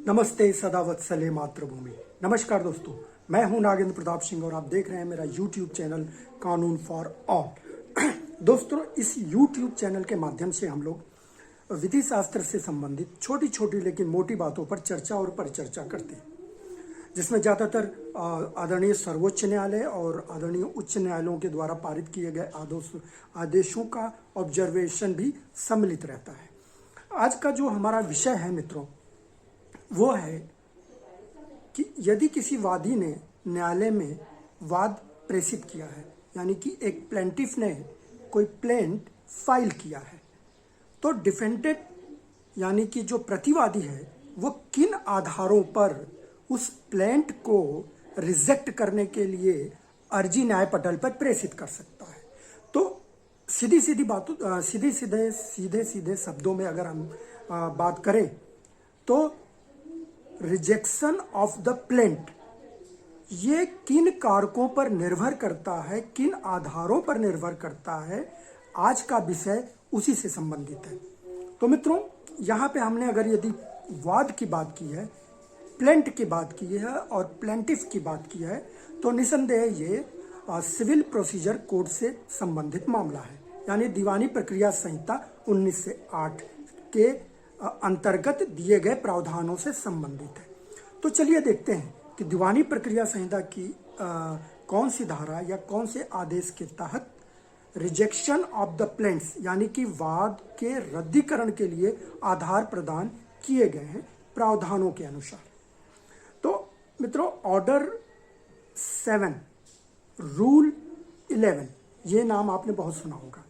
नमस्ते सदा वत्सले मातृभूमि। नमस्कार दोस्तों, मैं हूं नागेंद्र प्रताप सिंह और आप देख रहे हैं मेरा YouTube चैनल कानून फॉर ऑल। दोस्तों, इस YouTube चैनल के माध्यम से हम लोग विधि शास्त्र से संबंधित छोटी छोटी लेकिन मोटी बातों पर चर्चा और परिचर्चा करते हैं, जिसमें ज़्यादातर आदरणीय सर्वोच्च न्यायालय और आदरणीय उच्च न्यायालयों के द्वारा पारित किए गए आदेशों का ऑब्जर्वेशन भी सम्मिलित रहता है। आज का जो हमारा विषय है मित्रों, वो है कि यदि किसी वादी ने न्यायालय में वाद प्रेषित किया है, यानी कि एक प्लेंटिफ ने कोई प्लेंट फाइल किया है, तो डिफेंडेंट यानी कि जो प्रतिवादी है वो किन आधारों पर उस प्लेंट को रिजेक्ट करने के लिए अर्जी न्याय पटल पर प्रेषित कर सकता है। तो सीधे सीधे शब्दों में अगर हम बात करें तो रिजेक्शन ऑफ द प्लेंट ये किन कारकों पर निर्भर करता है, किन आधारों पर निर्भर करता है, आज का विषय उसी से संबंधित है। तो मित्रों, यहाँ पे हमने अगर यदि वाद की बात की है, प्लेंट की बात की है और प्लेंटिफ की बात की है, तो निसंदेह ये सिविल प्रोसीजर कोड से संबंधित मामला है, यानी दीवानी प्रक्रिया संहिता 1908 के अंतर्गत दिए गए प्रावधानों से संबंधित है। तो चलिए देखते हैं कि दीवानी प्रक्रिया संहिता की कौन सी धारा या कौन से आदेश के तहत रिजेक्शन ऑफ द प्लेंट्स यानी कि वाद के रद्दीकरण के लिए आधार प्रदान किए गए हैं प्रावधानों के अनुसार। तो मित्रों, ऑर्डर 7 रूल 11 ये नाम आपने बहुत सुना होगा।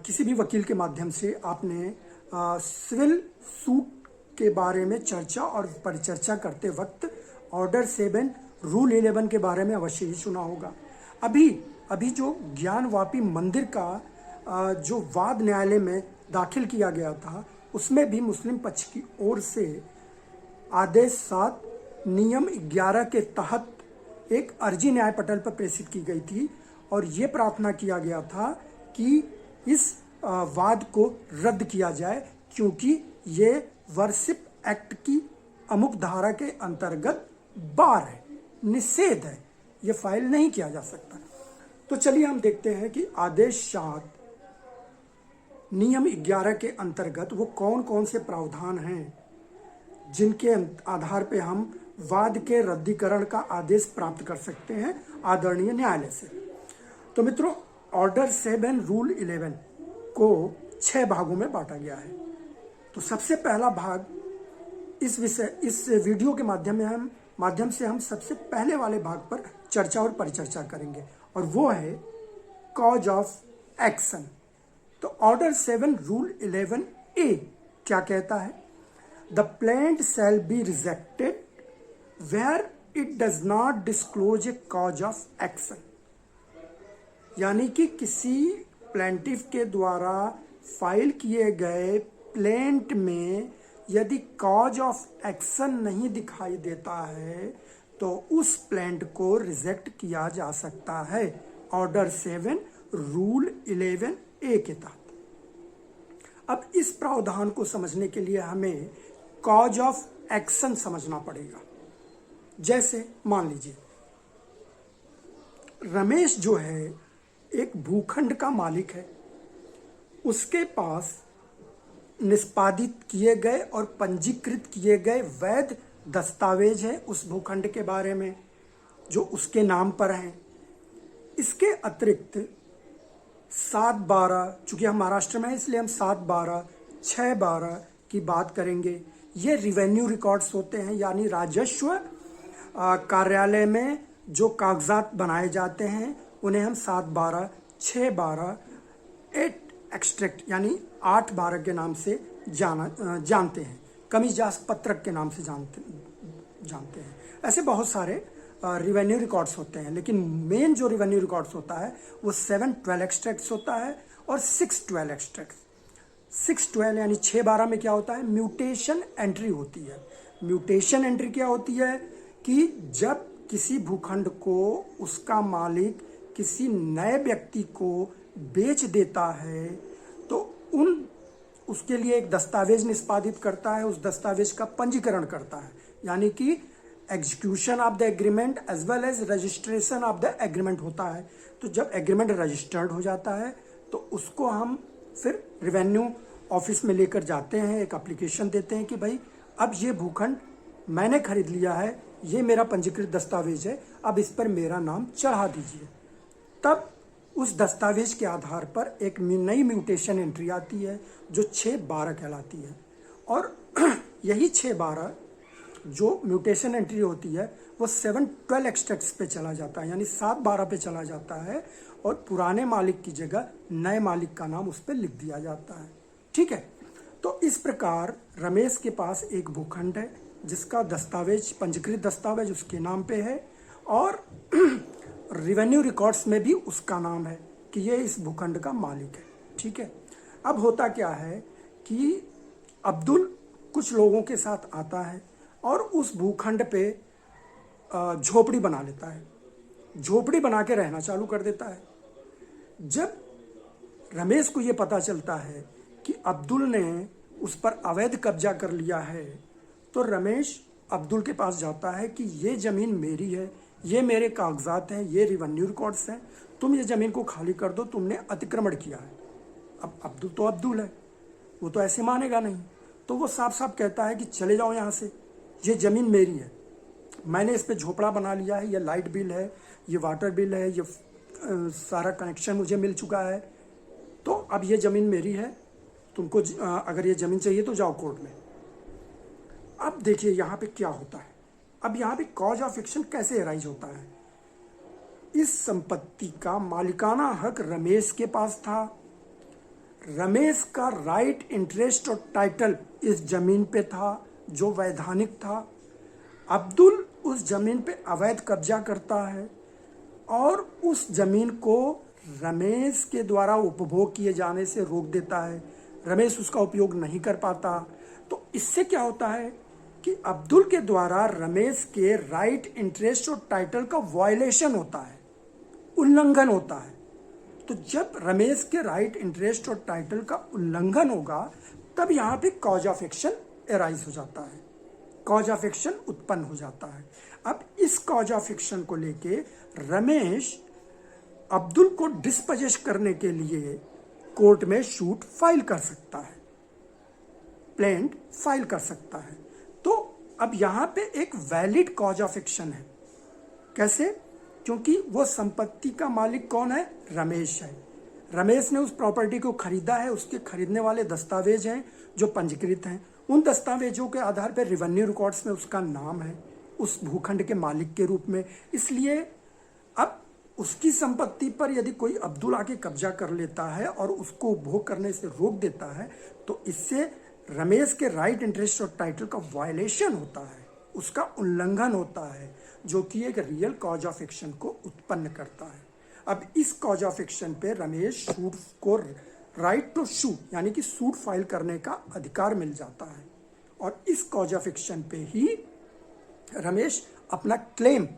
किसी भी वकील के माध्यम से आपने सिविल सूट के बारे में चर्चा और परिचर्चा करते वक्त ऑर्डर 7 रूल 11 के बारे में अवश्य ही सुना होगा। अभी जो ज्ञानवापी मंदिर का जो वाद न्यायालय में दाखिल किया गया था, उसमें भी मुस्लिम पक्ष की ओर से आदेश 7 नियम 11 के तहत एक अर्जी न्याय पटल पर प्रेषित की गई थी और ये प्रार्थना किया गया था कि इस वाद को रद्द किया जाए, क्योंकि ये वर्शिप एक्ट की अमुक धारा के अंतर्गत बार है, निषेध है, ये फाइल नहीं किया जा सकता। तो चलिए हम देखते हैं कि आदेश 7 नियम 11 के अंतर्गत वो कौन कौन से प्रावधान हैं जिनके आधार पे हम वाद के रद्दीकरण का आदेश प्राप्त कर सकते हैं आदरणीय न्यायालय से। तो मित्रों, ऑर्डर 7 रूल 11 को 6 भागों में बांटा गया है। तो सबसे पहला भाग इस वीडियो के माध्यम से हम सबसे पहले वाले भाग पर चर्चा और परिचर्चा करेंगे, और वो है कॉज ऑफ एक्शन। तो ऑर्डर 7 रूल 11A क्या कहता है? The plaint shall be rejected where it does not disclose a cause of action, यानी कि किसी प्लेंटिफ के द्वारा फाइल किए गए प्लेंट में यदि कॉज ऑफ एक्शन नहीं दिखाई देता है तो उस प्लेंट को रिजेक्ट किया जा सकता है ऑर्डर 7 रूल 11A के तहत। अब इस प्रावधान को समझने के लिए हमें कॉज ऑफ एक्शन समझना पड़ेगा। जैसे मान लीजिए रमेश जो है एक भूखंड का मालिक है, उसके पास निष्पादित किए गए और पंजीकृत किए गए वैध दस्तावेज है उस भूखंड के बारे में जो उसके नाम पर हैं। इसके अतिरिक्त 7/12, चूंकि हम महाराष्ट्र में हैं इसलिए हम 7/12, 6/12 की बात करेंगे। ये रिवेन्यू रिकॉर्ड्स होते हैं, यानी राजस्व कार्यालय में जो कागजात बनाए जाते हैं उन्हें हम 7/12, 6/12, 8 एक्सट्रैक्ट यानी 8/12 के नाम से जानते हैं, कमीजास पत्रक के नाम से जानते हैं। ऐसे बहुत सारे रिवेन्यू रिकॉर्ड्स होते हैं, लेकिन मेन जो रिवेन्यू रिकॉर्ड्स होता है वो 7/12 एक्सट्रैक्ट्स होता है और 6/12 एक्सट्रैक्ट्स। 6/12 यानी 6/12 में क्या होता है? म्यूटेशन एंट्री होती है। म्यूटेशन एंट्री क्या होती है कि जब किसी भूखंड को उसका मालिक किसी नए व्यक्ति को बेच देता है तो उसके लिए एक दस्तावेज निष्पादित करता है, उस दस्तावेज का पंजीकरण करता है, यानी कि execution of the agreement as well as registration of the agreement होता है। तो जब एग्रीमेंट रजिस्टर्ड हो जाता है तो उसको हम फिर रेवेन्यू ऑफिस में लेकर जाते हैं, एक एप्लीकेशन देते हैं कि भाई अब ये भूखंड मैंने खरीद लिया है, ये मेरा पंजीकृत दस्तावेज है, अब इस पर मेरा नाम चढ़ा दीजिए। तब उस दस्तावेज के आधार पर एक नई म्यूटेशन एंट्री आती है जो 612 कहलाती है। और यही 612 जो म्यूटेशन एंट्री होती है वो 712 एक्सट्रैक्ट्स पे चला जाता है, यानी 712 पे चला जाता है और पुराने मालिक की जगह नए मालिक का नाम उस पर लिख दिया जाता है। ठीक है, तो इस प्रकार रमेश के पास एक भूखंड है जिसका दस्तावेज, पंजीकृत दस्तावेज उसके नाम पे है और रेवेन्यू रिकॉर्ड्स में भी उसका नाम है कि ये इस भूखंड का मालिक है। ठीक है, अब होता क्या है कि अब्दुल कुछ लोगों के साथ आता है और उस भूखंड पे झोपड़ी बना लेता है, झोपड़ी बना के रहना चालू कर देता है। जब रमेश को ये पता चलता है कि अब्दुल ने उस पर अवैध कब्जा कर लिया है तो रमेश अब्दुल के पास जाता है कि ये ज़मीन मेरी है, ये मेरे कागजात हैं, ये रेवेन्यू रिकॉर्ड्स हैं, तुम ये ज़मीन को खाली कर दो, तुमने अतिक्रमण किया है। अब अब्दुल तो अब्दुल है, वो तो ऐसे मानेगा नहीं, तो वो साफ साफ कहता है कि चले जाओ यहाँ से, ये ज़मीन मेरी है, मैंने इस पर झोपड़ा बना लिया है, ये लाइट बिल है, ये वाटर बिल है, ये सारा कनेक्शन मुझे मिल चुका है, तो अब ये ज़मीन मेरी है, तुमको अगर ये ज़मीन चाहिए तो जाओ कोर्ट में। अब देखिए यहाँ पे क्या होता है, अब यहाँ पे कॉज ऑफ एक्शन कैसे अराइज होता है। इस संपत्ति का मालिकाना हक रमेश के पास था, रमेश का राइट, इंटरेस्ट और टाइटल इस जमीन पे था जो वैधानिक था। अब्दुल उस जमीन पे अवैध कब्जा करता है और उस जमीन को रमेश के द्वारा उपभोग किए जाने से रोक देता है, रमेश उसका उपयोग नहीं कर पाता। तो इससे क्या होता है कि अब्दुल के द्वारा रमेश के राइट, इंटरेस्ट और टाइटल का वायलेशन होता है, उल्लंघन होता है। तो जब रमेश के राइट, इंटरेस्ट और टाइटल का उल्लंघन होगा तब यहाँ पे कॉज ऑफ एक्शन अराइज हो जाता है, कॉज ऑफ एक्शन उत्पन्न हो जाता है। अब इस कॉज ऑफ एक्शन को लेके रमेश अब्दुल को डिस्पजेस करने के लिए कोर्ट में सूट फाइल कर सकता है, प्लेंट फाइल कर सकता है। तो अब यहाँ पे एक वैलिड कॉज ऑफ एक्शन है। कैसे? क्योंकि वो संपत्ति का मालिक कौन है? रमेश है। रमेश ने उस प्रॉपर्टी को खरीदा है, उसके खरीदने वाले दस्तावेज हैं जो पंजीकृत हैं, उन दस्तावेजों के आधार पर रेवेन्यू रिकॉर्ड्स में उसका नाम है उस भूखंड के मालिक के रूप में। इसलिए अब उसकी संपत्ति पर यदि कोई अब्दुल आके कब्जा कर लेता है और उसको उपभोग करने से रोक देता है तो इससे रमेश के राइट, इंटरेस्ट और टाइटल का वायलेशन होता है, उसका उल्लंघन होता है, जो कि एक रियल कॉज ऑफ एक्शन को उत्पन्न करता है। अब इस कॉज ऑफ एक्शन पे रमेश सूट को राइट टू सूट यानी कि सूट फाइल करने का अधिकार मिल जाता है और इस कॉज ऑफ एक्शन पे ही रमेश अपना क्लेम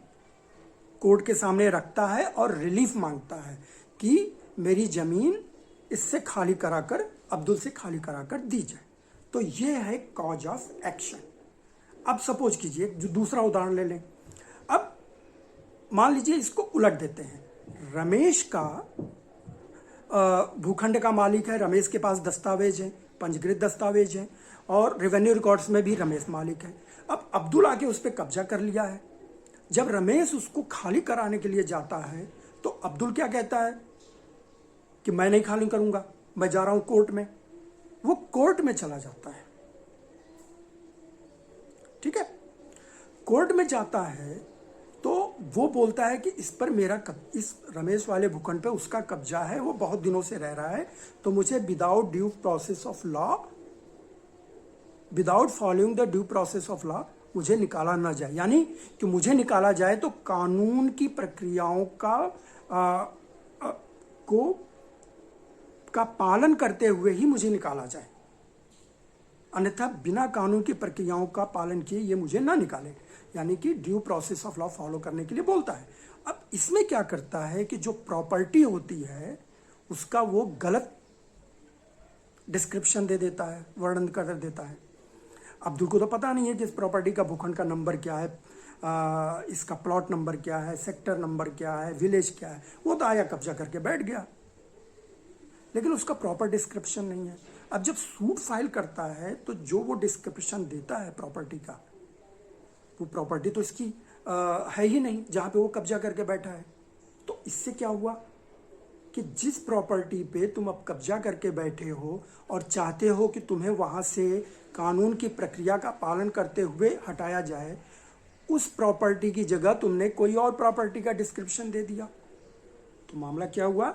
कोर्ट के सामने रखता है और रिलीफ मांगता है कि मेरी जमीन इससे खाली कराकर, अब्दुल से खाली कराकर दी जाए। तो ये है कॉज ऑफ एक्शन। अब सपोज कीजिए जो दूसरा उदाहरण ले लें। अब मान लीजिए इसको उलट देते हैं, रमेश का भूखंड का मालिक है, रमेश के पास दस्तावेज है, पंजीकृत दस्तावेज है और रेवेन्यू रिकॉर्ड्स में भी रमेश मालिक है। अब अब्दुल आके उस पर कब्जा कर लिया है। जब रमेश उसको खाली कराने के लिए जाता है तो अब्दुल क्या कहता है कि मैं नहीं खाली करूंगा, मैं जा रहा हूं कोर्ट में। वो कोर्ट में चला जाता है, ठीक है, कोर्ट में जाता है तो वो बोलता है कि इस पर मेरा इस रमेश वाले भूखंड पे उसका कब्जा है, वो बहुत दिनों से रह रहा है, तो मुझे without due process of law, without following the due process of law मुझे निकाला ना जाए, यानी कि मुझे निकाला जाए तो कानून की प्रक्रियाओं का पालन करते हुए ही मुझे निकाला जाए, अन्यथा बिना कानून की प्रक्रियाओं का पालन किए ये मुझे ना निकाले, यानी कि due process of law follow करने के लिए बोलता है। अब इसमें क्या करता है कि जो प्रॉपर्टी होती है उसका वो गलत डिस्क्रिप्शन दे देता है, वर्णन कर देता है। अब्दुल को तो पता नहीं है कि इस प्रॉपर्टी का भूखंड का नंबर क्या है, इसका प्लॉट नंबर क्या है, सेक्टर नंबर क्या है, विलेज क्या है। वो तो आया, कब्जा करके बैठ गया, लेकिन उसका प्रॉपर डिस्क्रिप्शन नहीं है। अब जब सूट फाइल करता है तो जो वो डिस्क्रिप्शन देता है प्रॉपर्टी का, वो प्रॉपर्टी तो इसकी है ही नहीं जहां पे वो कब्जा करके बैठा है। तो इससे क्या हुआ कि जिस प्रॉपर्टी पे तुम अब कब्जा करके बैठे हो और चाहते हो कि तुम्हें वहां से कानून की प्रक्रिया का पालन करते हुए हटाया जाए, उस प्रॉपर्टी की जगह तुमने कोई और प्रॉपर्टी का डिस्क्रिप्शन दे दिया। तो मामला क्या हुआ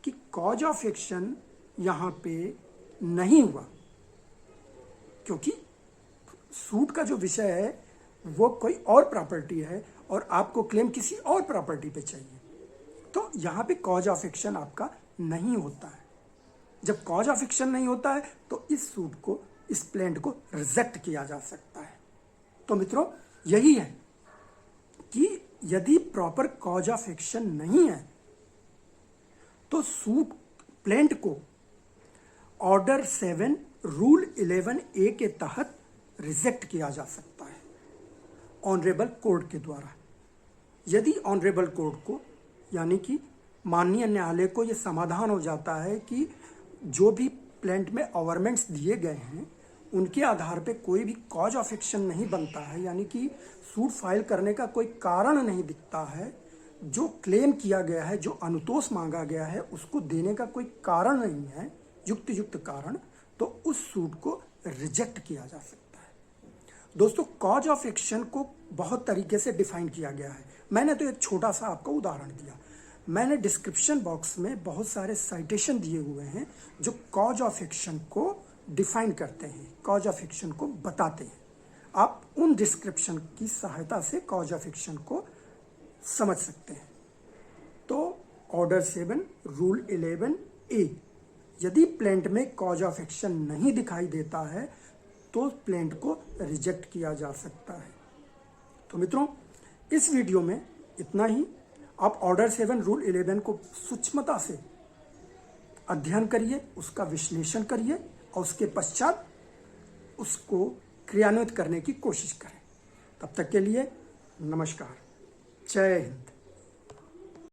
कि कॉज ऑफ एक्शन यहां पे नहीं हुआ, क्योंकि सूट का जो विषय है वो कोई और प्रॉपर्टी है और आपको क्लेम किसी और प्रॉपर्टी पे चाहिए। तो यहां पे कॉज ऑफ एक्शन आपका नहीं होता है। जब कॉज ऑफ एक्शन नहीं होता है तो इस सूट को, इस प्लेंट को रिजेक्ट किया जा सकता है। तो मित्रों, यही है कि यदि प्रॉपर कॉज ऑफ एक्शन नहीं है तो सूट प्लेंट को ऑर्डर 7 रूल 11A के तहत रिजेक्ट किया जा सकता है ऑनरेबल कोर्ट के द्वारा। यदि ऑनरेबल कोर्ट को, यानी कि माननीय न्यायालय को यह समाधान हो जाता है कि जो भी प्लेंट में अवरमेंट्स दिए गए हैं उनके आधार पे कोई भी कॉज ऑफ एक्शन नहीं बनता है, यानी कि सूट फाइल करने का कोई कारण नहीं दिखता है, जो क्लेम किया गया है, जो अनुतोष मांगा गया है उसको देने का कोई कारण नहीं है, युक्त कारण, तो उस सूट को रिजेक्ट किया जा सकता है। दोस्तों, कॉज ऑफ एक्शन को बहुत तरीके से डिफाइन किया गया है। मैंने तो एक छोटा सा आपको उदाहरण दिया। मैंने डिस्क्रिप्शन बॉक्स में बहुत सारे साइटेशन दिए हुए हैं जो कॉज ऑफ एक्शन को डिफाइन करते हैं, कॉज ऑफ एक्शन को बताते हैं। आप उन डिस्क्रिप्शन की सहायता से कॉज ऑफ एक्शन को समझ सकते हैं। तो ऑर्डर 7 रूल 11A, यदि प्लेंट में कॉज ऑफ एक्शन नहीं दिखाई देता है तो प्लेंट को रिजेक्ट किया जा सकता है। तो मित्रों, इस वीडियो में इतना ही। आप ऑर्डर 7 रूल 11 को सूक्ष्मता से अध्ययन करिए, उसका विश्लेषण करिए और उसके पश्चात उसको क्रियान्वित करने की कोशिश करें। तब तक के लिए नमस्कार, जय हिंद।